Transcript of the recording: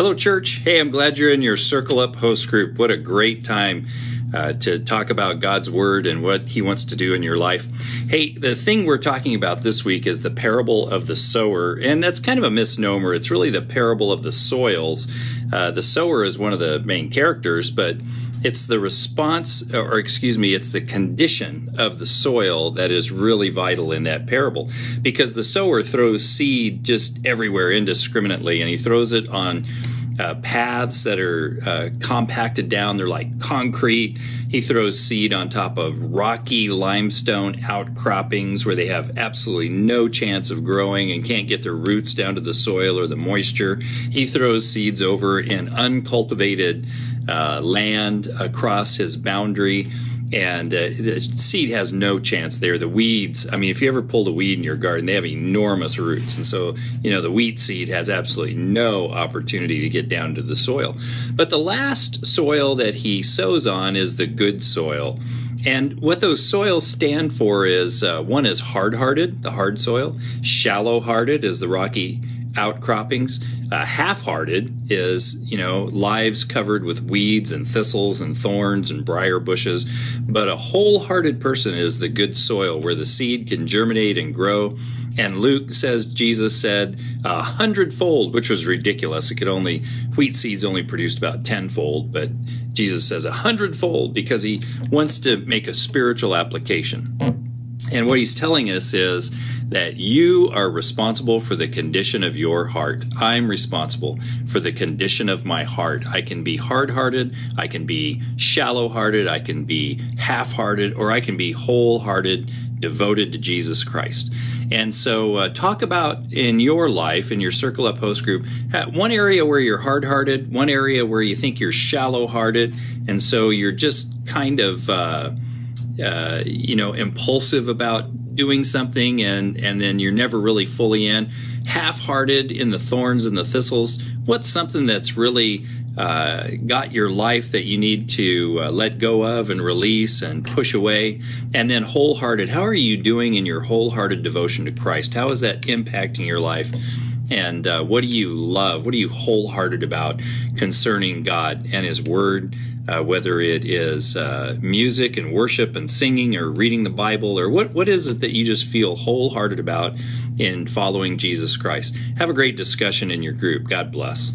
Hello, church. Hey, I'm glad you're in your Circle Up host group. What a great time to talk about God's Word and what He wants to do in your life. Hey, the thing we're talking about this week is the parable of the sower, and that's kind of a misnomer. It's really the parable of the soils. The sower is one of the main characters, but it's the response, it's the condition of the soil that is really vital in that parable. Because the sower throws seed just everywhere indiscriminately, and he throws it on paths that are compacted down. They're like concrete. He throws seed on top of rocky limestone outcroppings where they have absolutely no chance of growing and can't get their roots down to the soil or the moisture. He throws seeds over in uncultivated land across his boundary, and the seed has no chance there. The weeds, I mean, if you ever pulled a weed in your garden, they have enormous roots, and so, the wheat seed has absolutely no opportunity to get down to the soil. But the last soil that he sows on is the good soil. And what those soils stand for is, one is hard-hearted, the hard soil. Shallow-hearted is the rocky outcroppings. Half-hearted is, lives covered with weeds and thistles and thorns and briar bushes. But a wholehearted person is the good soil where the seed can germinate and grow. And Luke says, Jesus said, 100-fold, which was ridiculous. Wheat seeds only produced about 10-fold, but Jesus says 100-fold because he wants to make a spiritual application. And what he's telling us is that you are responsible for the condition of your heart. I'm responsible for the condition of my heart. I can be hard-hearted, I can be shallow-hearted, I can be half-hearted, or I can be whole-hearted, devoted to Jesus Christ. And so talk about in your life, in your Circle Up host group, one area where you're hard-hearted, one area where you think you're shallow-hearted, and so you're just kind of impulsive about doing something, and then you're never really fully in. Half-hearted in the thorns and the thistles. What's something that's really got your life that you need to let go of and release and push away? And then wholehearted. How are you doing in your wholehearted devotion to Christ? How is that impacting your life? And what do you love? What are you wholehearted about concerning God and His Word? Whether it is music and worship and singing or reading the Bible, or what is it that you just feel wholehearted about in following Jesus Christ? Have a great discussion in your group. God bless.